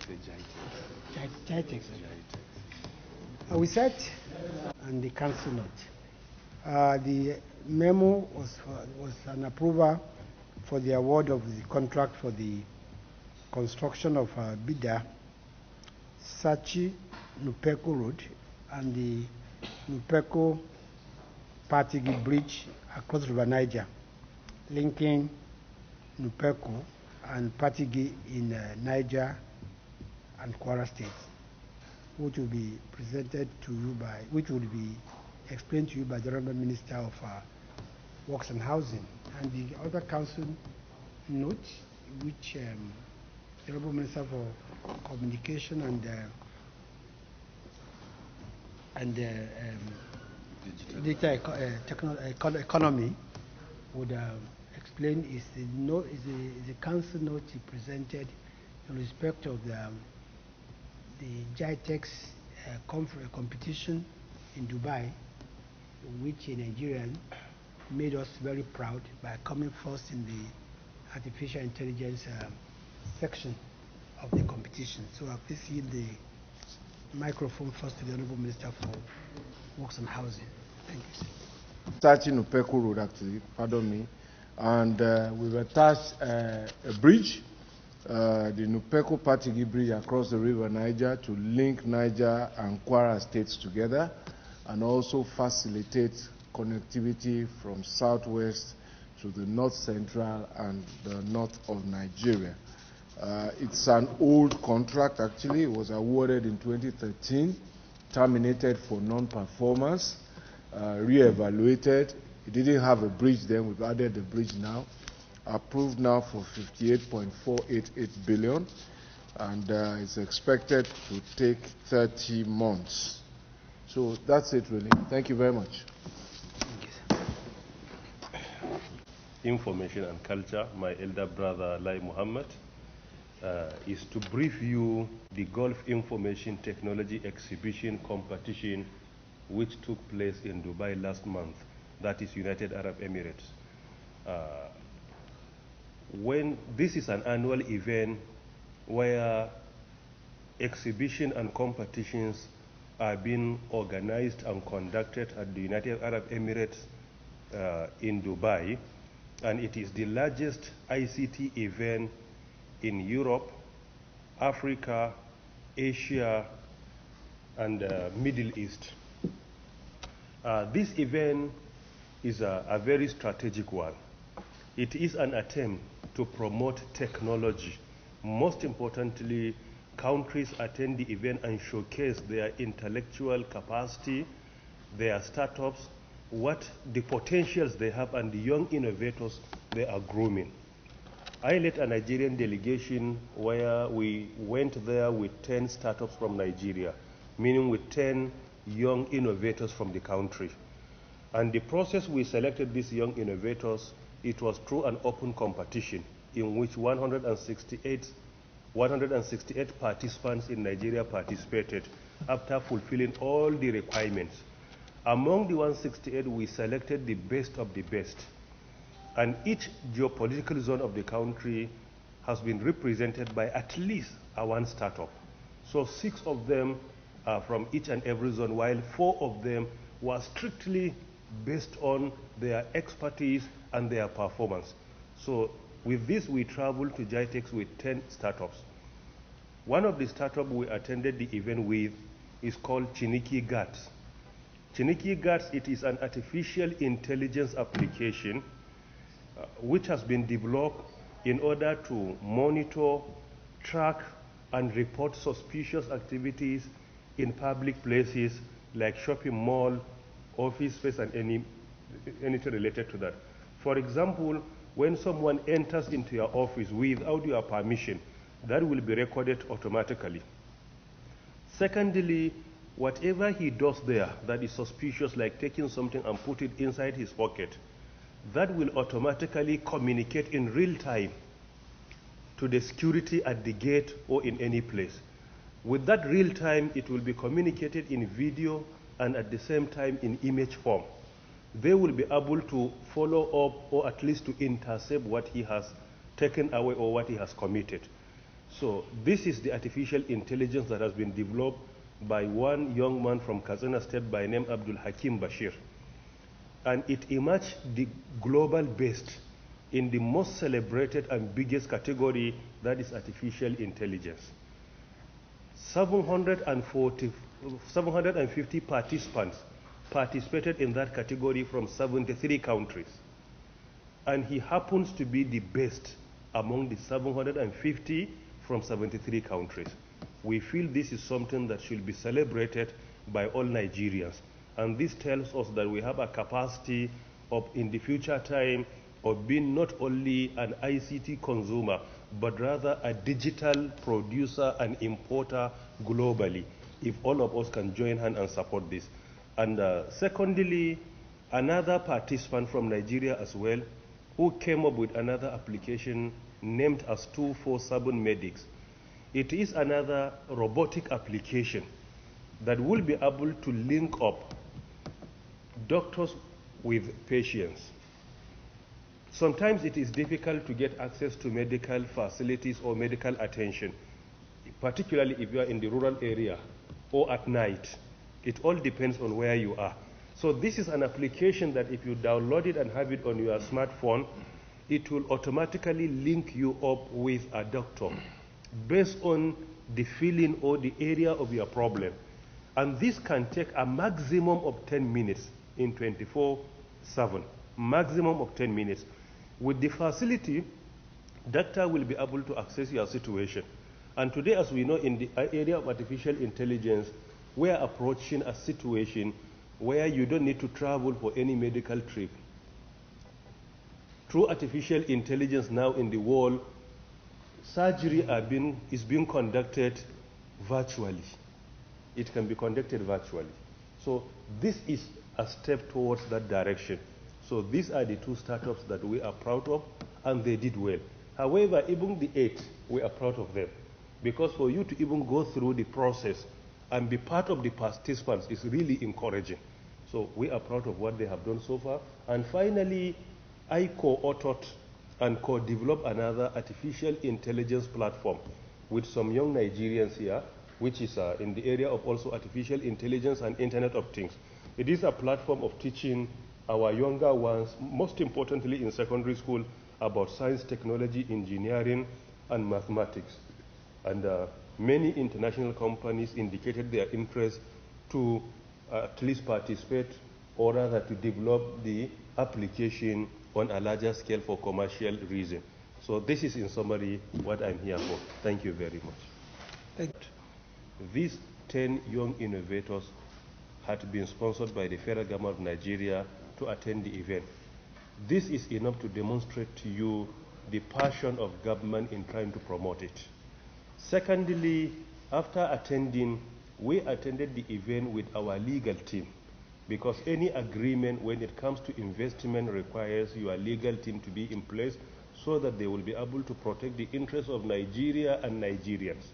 Gitex. We sat and the council note. The memo was an approval for the award of the contract for the construction of Bida-Sachi-Nupeko Road and the Nupeko-Patigi Bridge across River Niger, linking Nupeko and Patigi in Niger and Kwara State, which will be presented to you by, which will be explained to you by the Honorable Minister of Works and Housing. And the other council note, which the Honorable Minister for Communication and data economy would explain is the council note he presented in respect of the Gitex competition in Dubai, which a Nigerian made us very proud by coming first in the artificial intelligence section of the competition. So I'll please yield the microphone first to the Honorable Minister for Works and Housing. Thank you. Bida-Sachi-Nupeko Road, actually, pardon me. And we've attached a bridge, the Nupeko-Patigi Bridge across the River Niger to link Niger and Kwara States together and also facilitate connectivity from southwest to the north central and the north of Nigeria. It's an old contract, actually. It was awarded in 2013, terminated for non-performance, re-evaluated. It didn't have a bridge then. We've added the bridge now. Approved now for 58.488 billion, and it's expected to take 30 months. So that's it, really. Thank you very much. Information and culture, my elder brother Lai Muhammad, is to brief you the Gulf Information Technology Exhibition competition which took place in Dubai last month, that is United Arab Emirates. When this is an annual event where exhibition and competitions are being organized and conducted at the United Arab Emirates in Dubai, and it is the largest ICT event in Europe, Africa, Asia, and Middle East. This event is a very strategic one. It is an attempt to promote technology. Most importantly, countries attend the event and showcase their intellectual capacity, their startups, what the potentials they have, and the young innovators they are grooming. I led a Nigerian delegation where we went there with 10 startups from Nigeria, meaning with 10 young innovators from the country. And the process we selected these young innovators, it was through an open competition in which 168 participants in Nigeria participated after fulfilling all the requirements. Among the 168, we selected the best of the best. And each geopolitical zone of the country has been represented by at least one startup. So 6 of them are from each and every zone, while 4 of them were strictly based on their expertise and their performance. So with this, we traveled to Gitex with 10 startups. One of the startups we attended the event with is called Chiniki Guards. Chiniki Guards, it is an artificial intelligence application which has been developed in order to monitor, track, and report suspicious activities in public places like shopping mall, office space, and anything related to that. For example, when someone enters into your office without your permission, that will be recorded automatically. Secondly, whatever he does there that is suspicious, like taking something and put it inside his pocket, that will automatically communicate in real time to the security at the gate or in any place. With that real time, it will be communicated in video and at the same time in image form. They will be able to follow up or at least to intercept what he has taken away or what he has committed. So this is the artificial intelligence that has been developed by one young man from Katsina State by name Abdul Hakim Bashir. And it emerged the global best in the most celebrated and biggest category, that is artificial intelligence. 750 participants participated in that category from 73 countries. And he happens to be the best among the 750 from 73 countries. We feel this is something that should be celebrated by all Nigerians. And this tells us that we have a capacity of, in the future time, of being not only an ICT consumer, but rather a digital producer and importer globally, if all of us can join hands and support this. And secondly, another participant from Nigeria as well, who came up with another application named as 247 Medics. It is another robotic application that will be able to link up doctors with patients. Sometimes it is difficult to get access to medical facilities or medical attention, particularly if you are in the rural area or at night. It all depends on where you are. So this is an application that if you download it and have it on your smartphone, it will automatically link you up with a doctor based on the feeling or the area of your problem. And this can take a maximum of 10 minutes in 24/7, maximum of 10 minutes. With the facility, doctor will be able to access your situation. And today, as we know, in the area of artificial intelligence, we are approaching a situation where you don't need to travel for any medical trip. Through artificial intelligence now in the world, surgery is being conducted virtually. It can be conducted virtually. So this is a step towards that direction. So these are the two startups that we are proud of, and they did well. However, even the 8, we are proud of them. Because for you to even go through the process and be part of the participants is really encouraging. So we are proud of what they have done so far. And finally, I co-authored and co-developed another artificial intelligence platform with some young Nigerians here, which is in the area of also artificial intelligence and Internet of Things. It is a platform of teaching our younger ones, most importantly in secondary school, about science, technology, engineering, and mathematics. And many international companies indicated their interest to at least participate, or rather to develop the application on a larger scale for commercial reason. So this is in summary what I'm here for. Thank you very much. These 10 young innovators had been sponsored by the federal government of Nigeria to attend the event. This is enough to demonstrate to you the passion of government in trying to promote it. Secondly, after attending, we attended the event with our legal team, because any agreement when it comes to investment requires your legal team to be in place so that they will be able to protect the interests of Nigeria and Nigerians.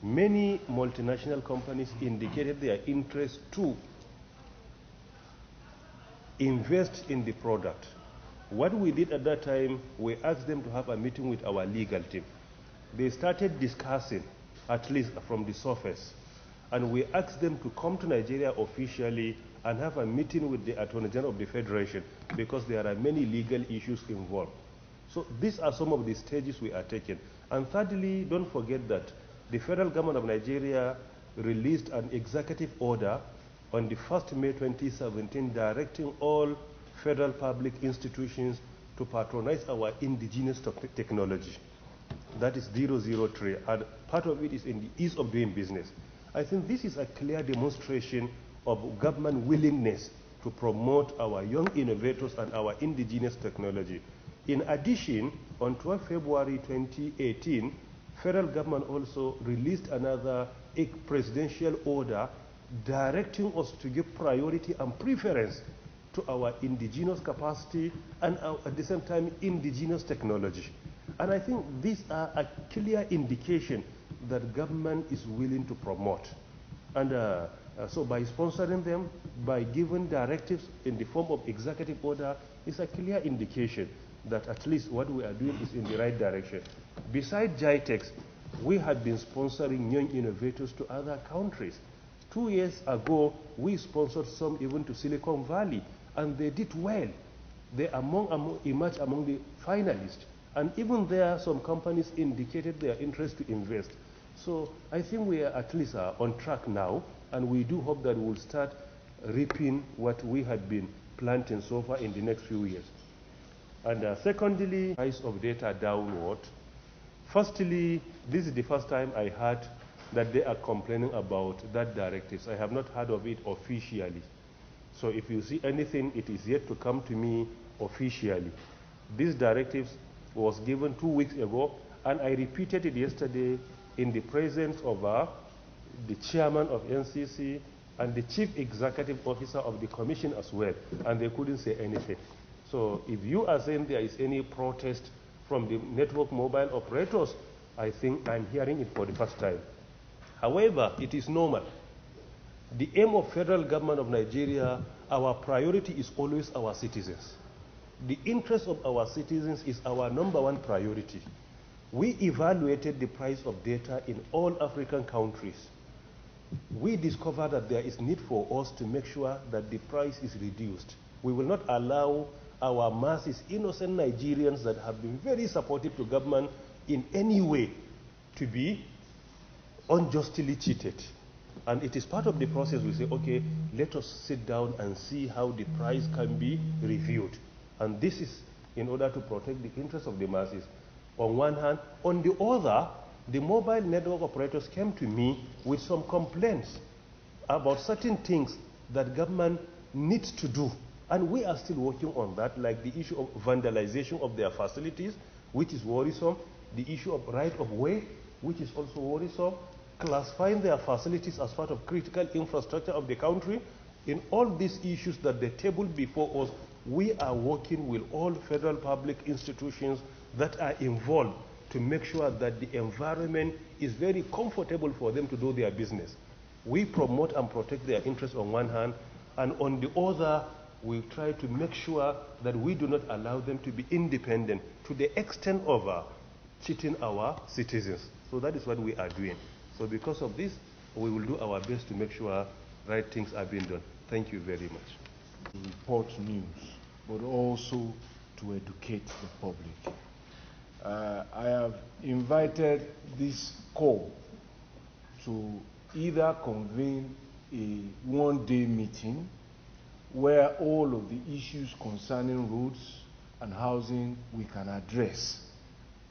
Many multinational companies indicated their interest to invest in the product. What we did at that time, we asked them to have a meeting with our legal team. They started discussing, at least from the surface, and we asked them to come to Nigeria officially and have a meeting with the Attorney General of the Federation, because there are many legal issues involved. So these are some of the stages we are taking. And thirdly, don't forget that the federal government of Nigeria released an executive order on the 1st May 2017 directing all federal public institutions to patronize our indigenous technology. That is 003, and part of it is in the ease of doing business. I think this is a clear demonstration of government willingness to promote our young innovators and our indigenous technology. In addition, on 12 February 2018, federal government also released another presidential order directing us to give priority and preference to our indigenous capacity and at the same time indigenous technology. And I think these are a clear indication that government is willing to promote. And so by sponsoring them, by giving directives in the form of executive order, is a clear indication that at least what we are doing is in the right direction. Besides Gitex, we had been sponsoring young innovators to other countries. 2 years ago, we sponsored some even to Silicon Valley, and they did well. They emerged among the finalists. And even there, some companies indicated their interest to invest. So I think we are at least on track now, and we do hope that we'll start reaping what we had been planting so far in the next few years. And secondly, price of data downward. Firstly, this is the first time I heard that they are complaining about that directives. I have not heard of it officially. So if you see anything, it is yet to come to me officially. This directives was given 2 weeks ago, and I repeated it yesterday in the presence of the chairman of NCC and the chief executive officer of the commission as well, and they couldn't say anything. So if you are saying there is any protest from the network mobile operators, I think I'm hearing it for the first time. However, it is normal. The aim of federal government of Nigeria, our priority is always our citizens. The interest of our citizens is our #1 priority. We evaluated the price of data in all African countries. We discovered that there is need for us to make sure that the price is reduced. We will not allow our masses, innocent Nigerians that have been very supportive to government in any way, to be unjustly cheated. And it is part of the process. We say, okay, let us sit down and see how the price can be reviewed. And this is in order to protect the interests of the masses on one hand. On the other, the mobile network operators came to me with some complaints about certain things that government needs to do. And we are still working on that, like the issue of vandalization of their facilities, which is worrisome, the issue of right of way, which is also worrisome, classifying their facilities as part of critical infrastructure of the country. In all these issues that they table before us, we are working with all federal public institutions that are involved to make sure that the environment is very comfortable for them to do their business. We promote and protect their interests on one hand, and on the other, we try to make sure that we do not allow them to be independent to the extent of cheating our citizens. So that is what we are doing. So because of this, we will do our best to make sure right things are being done. Thank you very much. To report news, but also to educate the public. I have invited this call to either convene a one-day meeting where all of the issues concerning roads and housing we can address.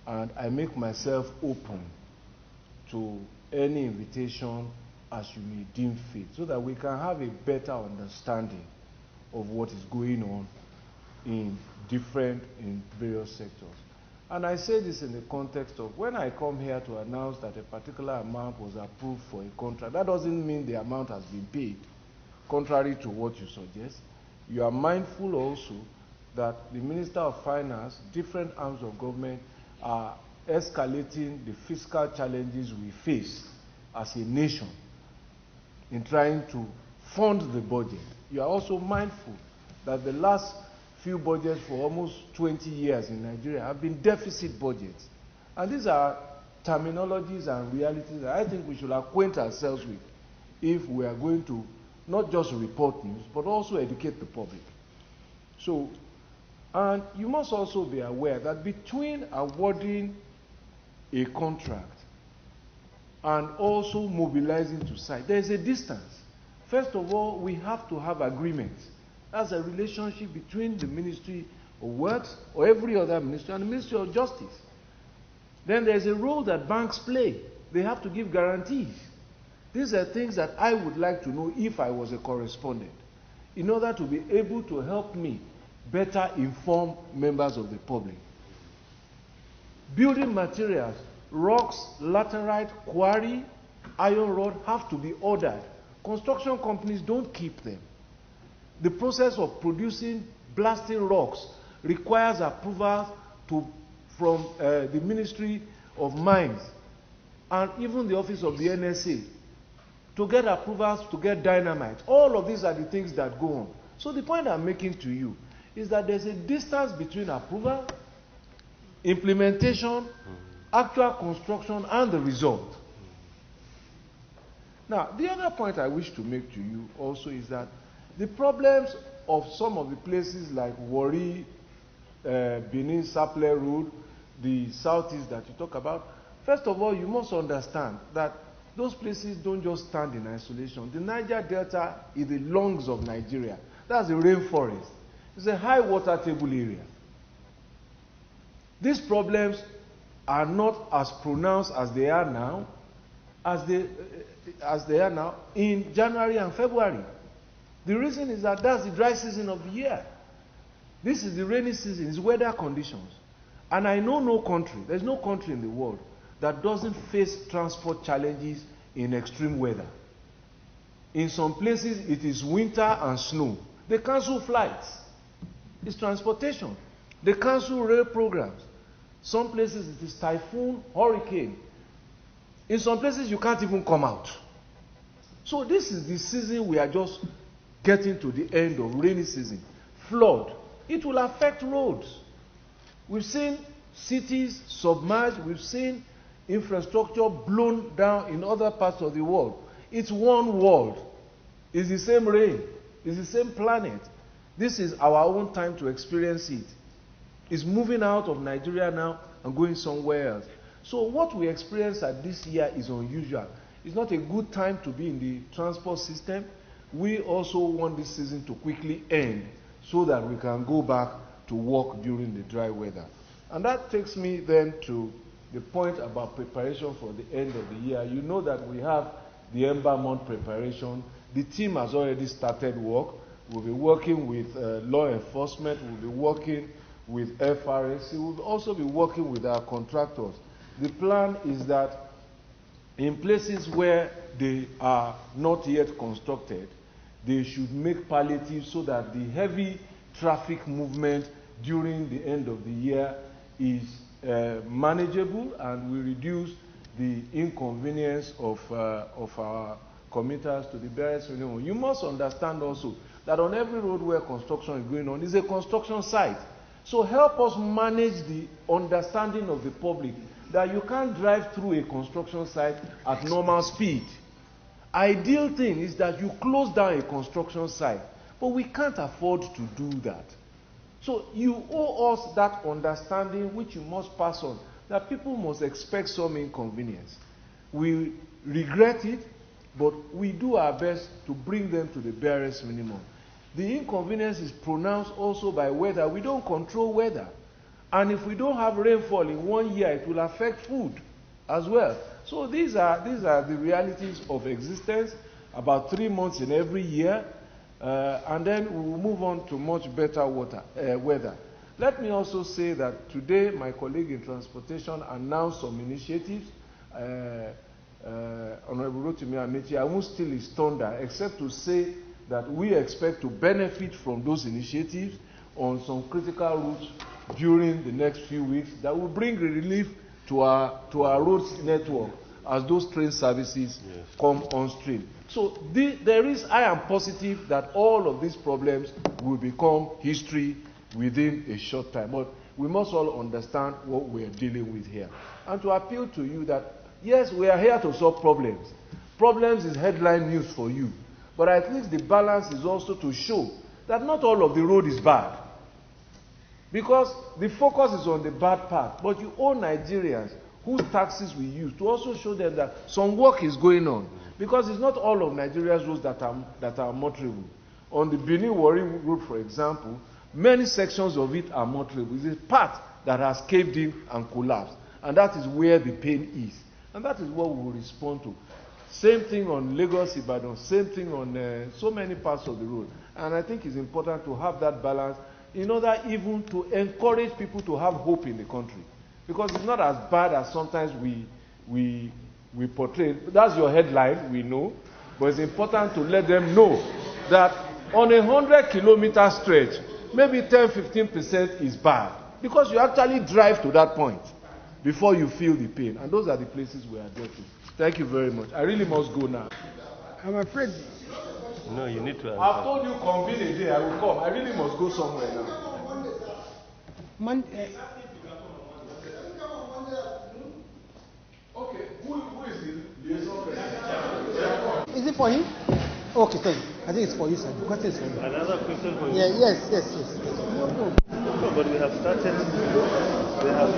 And I make myself open to any invitation as you may deem fit, so that we can have a better understanding of what is going on in various sectors. And I say this in the context of when I come here to announce that a particular amount was approved for a contract, that doesn't mean the amount has been paid, contrary to what you suggest. You are mindful also that the Minister of Finance, different arms of government are escalating the fiscal challenges we face as a nation in trying to fund the budget. You are also mindful that the last few budgets for almost 20 years in Nigeria have been deficit budgets. And these are terminologies and realities that I think we should acquaint ourselves with if we are going to not just report news, but also educate the public. So, and you must also be aware that between awarding a contract and also mobilizing to site, there is a distance. First of all, we have to have agreements. That's a relationship between the Ministry of Works or every other ministry and the Ministry of Justice. Then there's a role that banks play. They have to give guarantees. These are things that I would like to know if I was a correspondent, in order to be able to help me better inform members of the public. Building materials, rocks, laterite, quarry, iron rod have to be ordered. Construction companies don't keep them. The process of producing blasting rocks requires approval from the Ministry of Mines and even the Office of the NSA to get approvals to get dynamite. All of these are the things that go on. So the point I'm making to you is that there's a distance between approval, implementation, actual construction and the result. Now, the other point I wish to make to you also is that the problems of some of the places like Warri, Benin, Saple Road, the southeast that you talk about, first of all, you must understand that those places don't just stand in isolation. The Niger Delta is the lungs of Nigeria. That's the rainforest. It's a high water table area. These problems are not as pronounced as they are now, in January and February. The reason is that that's the dry season of the year. This is the rainy season, it's weather conditions. And I know no country, there's no country in the world that doesn't face transport challenges in extreme weather. In some places, it is winter and snow. They cancel flights. It's transportation. They cancel rail programs. Some places, it is typhoon, hurricane. In some places, you can't even come out. So this is the season we are just getting to the end of rainy season. Flood. It will affect roads. We've seen cities submerged. We've seen infrastructure blown down in other parts of the world. It's one world. It's the same rain. It's the same planet. This is our own time to experience it. It's moving out of Nigeria now and going somewhere else. So what we experience at this year is unusual. It's not a good time to be in the transport system. We also want this season to quickly end so that we can go back to work during the dry weather. And that takes me then to the point about preparation for the end of the year. You know that we have the Ember Month preparation. The team has already started work. We'll be working with law enforcement. We'll be working with FRSC. We'll also be working with our contractors. The plan is that in places where they are not yet constructed, they should make palliatives so that the heavy traffic movement during the end of the year is manageable and will reduce the inconvenience of our commuters to the various minimum. You must understand also that on every road where construction is going on is a construction site. So help us manage the understanding of the public that you can't drive through a construction site at normal speed. Ideal thing is that you close down a construction site, but we can't afford to do that. So you owe us that understanding which you must pass on, that people must expect some inconvenience. We regret it, but we do our best to bring them to the barest minimum. The inconvenience is pronounced also by weather. We don't control weather. And if we don't have rainfall in 1 year, it will affect food as well. So these are the realities of existence, about 3 months in every year, and then we will move on to much better weather. Let me also say that today my colleague in transportation announced some initiatives. Honorable Rotimi Amechi, I won't steal his thunder, except to say that we expect to benefit from those initiatives on some critical routes during the next few weeks that will bring relief to our roads network as those train services come on stream. So I am positive that all of these problems will become history within a short time. But we must all understand what we are dealing with here. And to appeal to you that, yes, we are here to solve problems. Problems is headline news for you. But at least the balance is also to show that not all of the road is bad. Because the focus is on the bad part. But you owe Nigerians whose taxes we use to also show them that some work is going on. Because it's not all of Nigeria's roads that are motorable. On the Benin-Warri road, for example, many sections of it are motorable. It's a part that has caved in and collapsed. And that is where the pain is. And that is what we will respond to. Same thing on Lagos-Ibadan, same thing on so many parts of the road. And I think it's important to have that balance in order even to encourage people to have hope in the country. Because it's not as bad as sometimes we portray. That's your headline, we know. But it's important to let them know that on a 100-kilometer stretch, maybe 10-15% is bad. Because you actually drive to that point before you feel the pain. And those are the places we are getting. Thank you very much. I really must go now. I'm afraid. No, you need to answer. I've told you convene a day, I will come. I really must go somewhere now. Is it for him? Okay, thank you. I think it's for you, sir. The question is for you. Another question for you? Yeah, yes. No. No, but we have started. We have